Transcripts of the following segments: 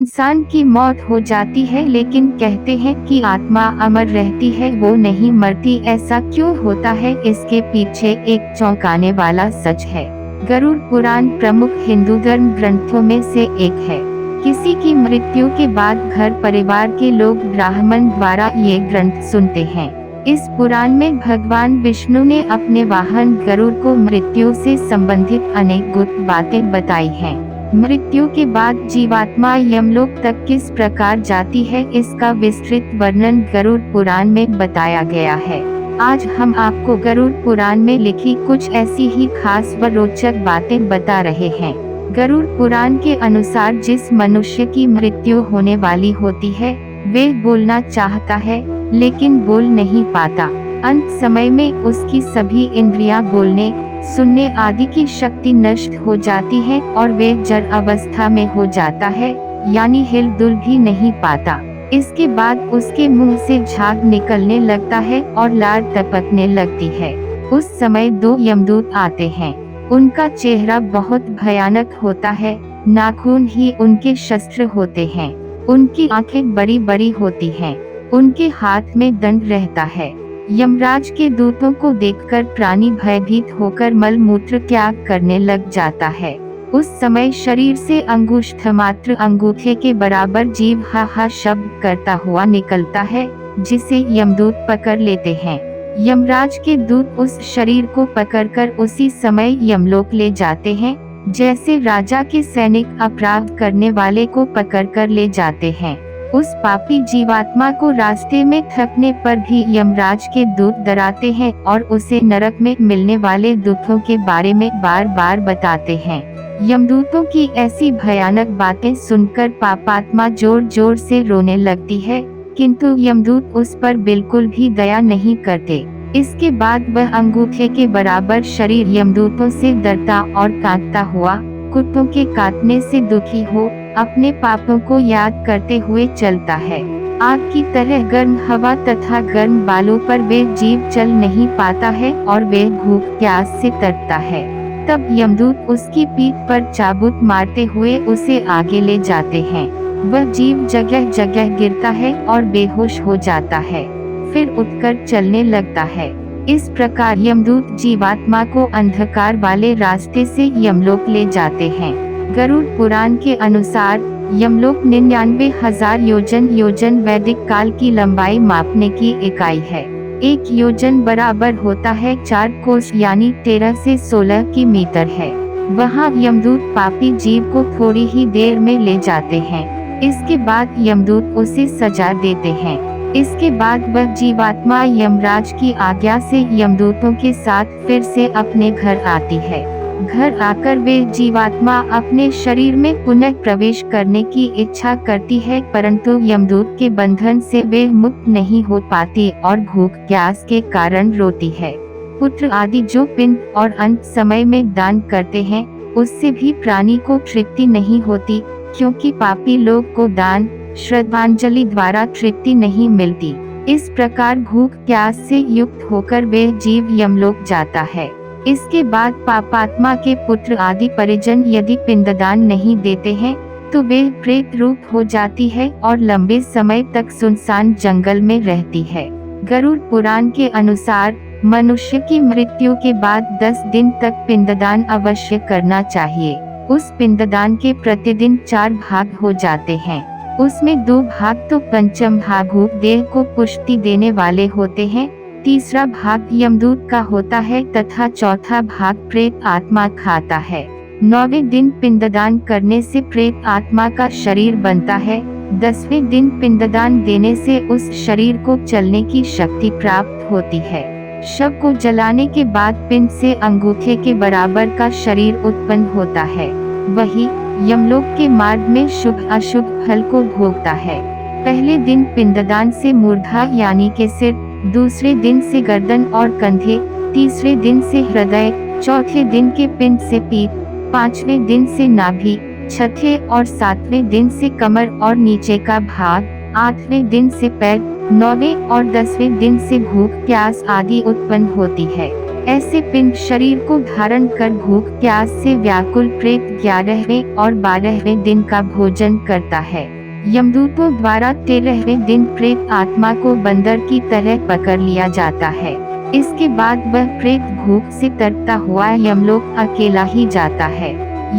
इंसान की मौत हो जाती है, लेकिन कहते हैं कि आत्मा अमर रहती है, वो नहीं मरती। ऐसा क्यों होता है? इसके पीछे एक चौंकाने वाला सच है। गरुड़ पुराण प्रमुख हिंदू धर्म ग्रंथों में से एक है। किसी की मृत्यु के बाद घर परिवार के लोग ब्राह्मण द्वारा ये ग्रंथ सुनते हैं। इस पुराण में भगवान विष्णु ने अपने वाहन गरुड़ को मृत्यु से संबंधित अनेक गुप्त बातें बताई हैं। मृत्यु के बाद जीवात्मा यमलोक तक किस प्रकार जाती है, इसका विस्तृत वर्णन गरुड़ पुराण में बताया गया है। आज हम आपको गरुड़ पुराण में लिखी कुछ ऐसी ही खास व रोचक बातें बता रहे हैं। गरुड़ पुराण के अनुसार जिस मनुष्य की मृत्यु होने वाली होती है, वे बोलना चाहता है लेकिन बोल नहीं पाता। अंत समय में उसकी सभी इंद्रियां बोलने, सुनने आदि की शक्ति नष्ट हो जाती है और वे जड़ अवस्था में हो जाता है, यानी हिल डुल भी नहीं पाता। इसके बाद उसके मुंह से झाग निकलने लगता है और लार टपकने लगती है। उस समय दो यमदूत आते हैं। उनका चेहरा बहुत भयानक होता है, नाखून ही उनके शस्त्र होते हैं। उनकी आंखें बड़ी बड़ी होती हैं। उनके हाथ में दंड रहता है। यमराज के दूतों को देखकर प्राणी भयभीत होकर मल मूत्र त्याग करने लग जाता है। उस समय शरीर से अंगुष्ठ मात्र अंगूठे के बराबर जीव हा हा शब्द करता हुआ निकलता है, जिसे यमदूत पकड़ लेते हैं। यमराज के दूत उस शरीर को पकड़कर उसी समय यमलोक ले जाते हैं, जैसे राजा के सैनिक अपराध करने वाले को पकड़कर ले जाते हैं। उस पापी जीवात्मा को रास्ते में थकने पर भी यमराज के दूत डराते हैं और उसे नरक में मिलने वाले दुखों के बारे में बार बार बताते हैं। यमदूतों की ऐसी भयानक बातें सुनकर पापात्मा जोर जोर से रोने लगती है, किंतु यमदूत उस पर बिल्कुल भी दया नहीं करते। इसके बाद वह अंगूठे के बराबर शरीर यमदूतों से डरता और कांपता हुआ, कुत्तों के काटने से दुखी हो, अपने पापों को याद करते हुए चलता है। आग की तरह गर्म हवा तथा गर्म बालों पर वे जीव चल नहीं पाता है और वे भूख प्यास से तड़पता है। तब यमदूत उसकी पीठ पर चाबुक मारते हुए उसे आगे ले जाते हैं। वह जीव जगह जगह गिरता है और बेहोश हो जाता है, फिर उठकर चलने लगता है। इस प्रकार यमदूत जीवात्मा को अंधकार वाले रास्ते से यमलोक ले जाते हैं। गरुड़ पुराण के अनुसार यमलोक 99,000 योजन वैदिक काल की लंबाई मापने की इकाई है। एक योजन बराबर होता है 4 कोस, यानी 13 से 16 की मीटर है। वहाँ यमदूत पापी जीव को थोड़ी ही देर में ले जाते हैं। इसके बाद यमदूत उसे सजा देते हैं। इसके बाद वह जीवात्मा यमराज की आज्ञा से यमदूतों के साथ फिर से अपने घर आती है। घर आकर वे जीवात्मा अपने शरीर में पुनः प्रवेश करने की इच्छा करती है, परंतु यमदूत के बंधन से वे मुक्त नहीं हो पाती और भूख प्यास के कारण रोती है। पुत्र आदि जो पिंड और अंत समय में दान करते हैं, उससे भी प्राणी को तृप्ति नहीं होती, क्योंकि पापी लोग को दान श्रद्धांजलि द्वारा तृप्ति नहीं मिलती। इस प्रकार भूख प्यास से युक्त होकर वे जीव यमलोक जाता है। इसके बाद पापात्मा के पुत्र आदि परिजन यदि पिंडदान नहीं देते हैं, तो वे प्रेत रूप हो जाती है और लंबे समय तक सुनसान जंगल में रहती है। गरुड़ पुराण के अनुसार मनुष्य की मृत्यु के बाद 10 दिन तक पिंडदान अवश्य करना चाहिए। उस पिंडदान के प्रतिदिन 4 भाग हो जाते हैं। उसमें 2 भाग तो पंचम भाग देह को पुष्टि देने वाले होते हैं, तीसरा भाग यमदूत का होता है तथा चौथा भाग प्रेत आत्मा खाता है। 9वें दिन पिंडदान करने से प्रेत आत्मा का शरीर बनता है। 10वें दिन पिंडदान देने से उस शरीर को चलने की शक्ति प्राप्त होती है। शव को जलाने के बाद पिंड से अंगूठे के बराबर का शरीर उत्पन्न होता है। वही यमलोक के मार्ग में शुभ अशुभ फल को भोगता है। पहले दिन पिंडदान से मूर्धा यानी के सिर, दूसरे दिन से गर्दन और कंधे, तीसरे दिन से हृदय, चौथे दिन के पिंड से पीठ, 5वें दिन से नाभि, छठे और 7वें दिन से कमर और नीचे का भाग, 8वें दिन से पैर, 9वें और 10वें दिन से भूख प्यास आदि उत्पन्न होती है। ऐसे पिंड शरीर को धारण कर भूख प्यास से व्याकुल प्रेत 11वें और 12वें दिन का भोजन करता है। यमदूतों द्वारा 13वें दिन प्रेत आत्मा को बंदर की तरह पकड़ लिया जाता है। इसके बाद वह प्रेत भूख से तड़पता हुआ यमलोक अकेला ही जाता है।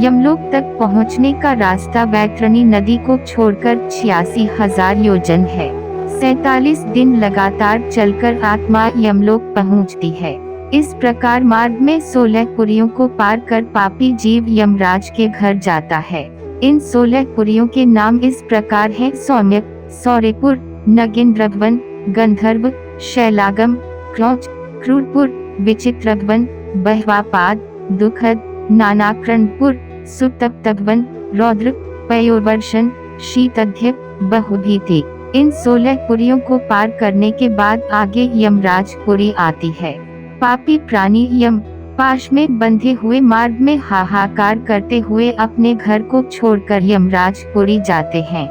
यमलोक तक पहुंचने का रास्ता वैतरणी नदी को छोड़कर 86,000 योजन है। 47 दिन लगातार चलकर आत्मा यमलोक पहुंचती है। इस प्रकार मार्ग में 16 पुरियों को पार कर पापी जीव यमराज के घर जाता है। इन 16 पुरियों के नाम इस प्रकार हैं: सौम्य, सौरेपुर, नगेंद्रभवन, गंधर्व, शैलागम, क्रौच, क्रूरपुर, विचित्रभवन, बहवापाद, दुखद, नानाकरणपुर, सुतप्तभवन, रौद्र, पयोवर्षण, शीतध्य, बहुभीति। इन 16 पुरियों को पार करने के बाद आगे यमराजपुरी आती है। पापी प्राणी यम पाश में बंधे हुए मार्ग में हाहाकार करते हुए अपने घर को छोड़कर यमराजपुरी जाते हैं।